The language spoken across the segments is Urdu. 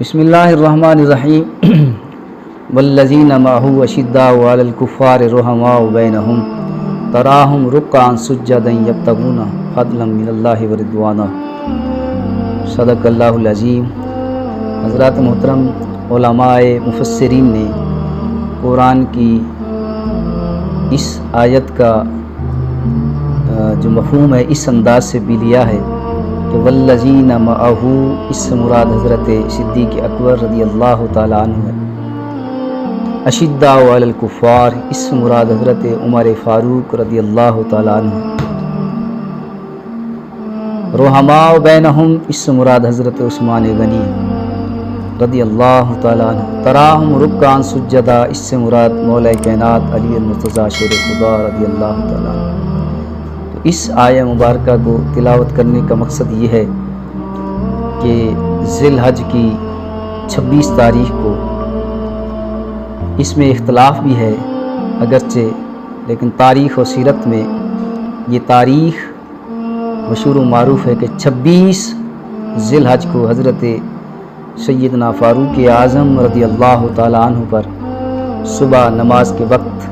بسم اللہ الرحمن الرحیم والذین معہ اشداء علی الکفار رحماء بینہم تراہم رکعا سجدا یبتغون فضلا من اللہ ورضوانا۔ صدق اللہ العظیم۔ حضرات محترم علماء مفسرین نے قرآن کی اس آیت کا جو مفہوم ہے اس انداز سے بھی لیا ہے کہ والذین معہ، اس سے مراد حضرت صدیق اکبر رضی اللہ تعالیٰ عنہ ہے۔ اشداء علی الکفار، اس سے مراد حضرت عمر فاروق رضی اللہ تعالیٰ عنہ ہے۔ رحماء بینہم، اس سے مراد حضرت عثمان غنی رضی اللہ تعالیٰ عنہ۔ تراہم رکعا سجدا، اس سے مراد مولا کائنات علی المرتضیٰ شیر خدا رضی اللہ تعالیٰ عنہ۔ اس آیہ مبارکہ کو تلاوت کرنے کا مقصد یہ ہے کہ ذی الحج کی 26 تاریخ کو، اس میں اختلاف بھی ہے اگرچہ، لیکن تاریخ و سیرت میں یہ تاریخ مشہور و معروف ہے کہ 26 ذی الحج کو حضرت سیدنا فاروق اعظم رضی اللہ تعالیٰ عنہ پر صبح نماز کے وقت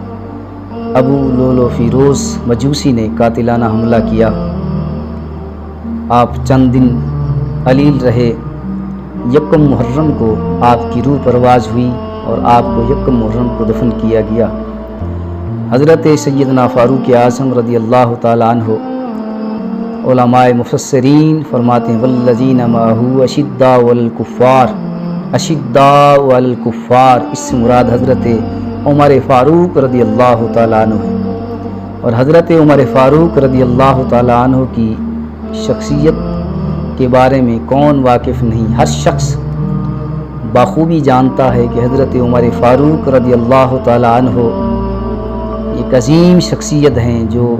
ابو لولو فیروز مجوسی نے قاتلانہ حملہ کیا۔ آپ چند دن علیل رہے، یکم محرم کو آپ کی روح پرواز ہوئی اور آپ کو یکم محرم کو دفن کیا گیا۔ حضرت سیدنا فاروق اعظم رضی اللہ تعالیٰ عنہ، علماء مفسرین فرماتے ہیں والذین معہ اشداء علی الکفار، اشداء علی الکفار، اس سے مراد حضرت عمر فاروق رضی اللہ تعالیٰ عنہ ہے۔ اور حضرت عمر فاروق رضی اللہ تعالیٰ عنہ کی شخصیت کے بارے میں کون واقف نہیں، ہر شخص بخوبی جانتا ہے کہ حضرت عمر فاروق رضی اللہ تعالیٰ عنہ ایک عظیم شخصیت ہیں جو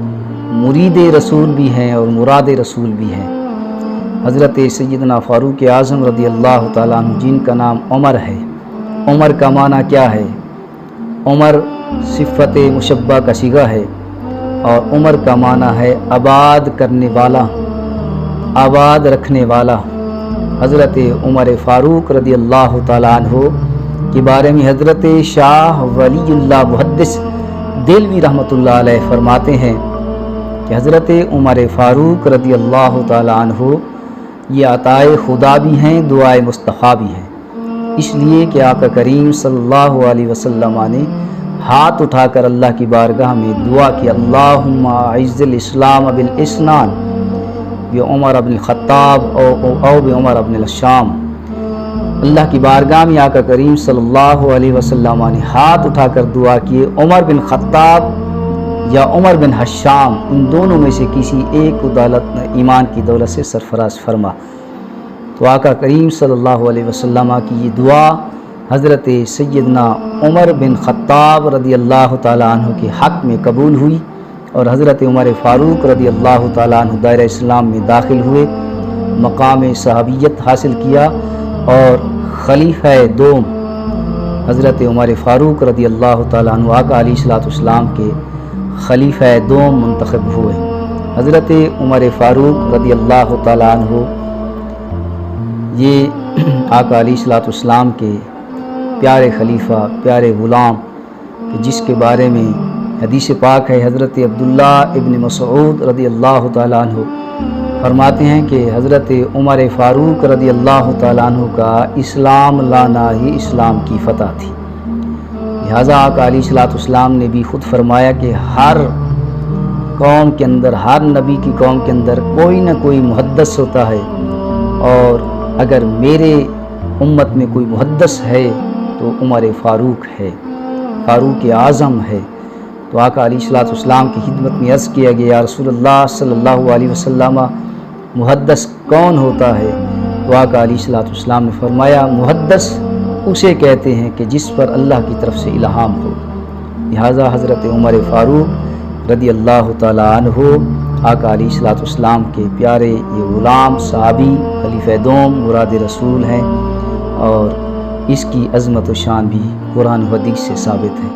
مرید رسول بھی ہیں اور مراد رسول بھی ہیں۔ حضرت سیدنا فاروق اعظم رضی اللہ تعالیٰ عنہ جن کا نام عمر ہے، عمر کا معنی کیا ہے؟ عمر صفت مشبہ کا صیغہ ہے اور عمر کا معنی ہے آباد کرنے والا، آباد رکھنے والا۔ حضرت عمر فاروق رضی اللہ تعالیٰ عنہ کے بارے میں حضرت شاہ ولی اللہ محدث دہلوی رحمۃ اللہ علیہ فرماتے ہیں کہ حضرت عمر فاروق رضی اللہ تعالیٰ عنہ یہ عطائے خدا بھی ہیں، دعائے مصطفیٰ بھی ہیں، اس لیے کہ آقا کریم صلی اللہ علیہ وسلم نے ہاتھ اٹھا کر اللہ کی بارگاہ میں دعا کی، اللہم اعز الاسلام بالاسنان بعمر بن الخطاب او بعمر بن الشام۔ اللہ کی بارگاہ میں آقا کریم صلی اللہ علیہ وسلم نے ہاتھ اٹھا کر دعا کی، عمر بن خطاب یا عمر بن حشام، ان دونوں میں سے کسی ایک کو ایمان کی دولت سے سرفراز فرما۔ تو آقا کریم صلی اللہ علیہ وسلم کی یہ دعا حضرت سیدنا عمر بن خطاب رضی اللہ تعالیٰ عنہ کے حق میں قبول ہوئی اور حضرت عمر فاروق رضی اللہ تعالیٰ عنہ دائرہ اسلام میں داخل ہوئے، مقام صحابیت حاصل کیا اور خلیفہ دوم حضرت عمر فاروق رضی اللہ تعالیٰ عنہ آقا علیہ السلام کے خلیفہ دوم منتخب ہوئے۔ حضرت عمر فاروق رضی اللہ تعالیٰ عنہ یہ آقا علیہ السلام کے پیارے خلیفہ، پیارے غلام، جس کے بارے میں حدیث پاک ہے، حضرت عبداللہ ابن مسعود رضی اللہ تعالیٰ عنہ فرماتے ہیں کہ حضرت عمر فاروق رضی اللہ تعالیٰ عنہ کا اسلام لانا ہی اسلام کی فتح تھی۔ لہٰذا آقا علیہ السلام نے بھی خود فرمایا کہ ہر قوم کے اندر، ہر نبی کی قوم کے اندر کوئی نہ کوئی محدث ہوتا ہے، اور اگر میرے امت میں کوئی محدث ہے تو عمر فاروق ہے، فاروق اعظم ہے۔ تو آقا علیہ السلام کی خدمت میں عرض کیا گیا، یا رسول اللہ صلی اللہ علیہ وسلم محدث کون ہوتا ہے؟ تو آقا علیہ السلام نے فرمایا محدث اسے کہتے ہیں کہ جس پر اللہ کی طرف سے الہام ہو۔ لہٰذا حضرت عمر فاروق رضی اللہ تعالیٰ عنہ آقا علیہ السلام کے پیارے یہ غلام، صحابی، خلیفہ دوم، مراد رسول ہیں، اور اس کی عظمت و شان بھی قرآن و حدیث سے ثابت ہے۔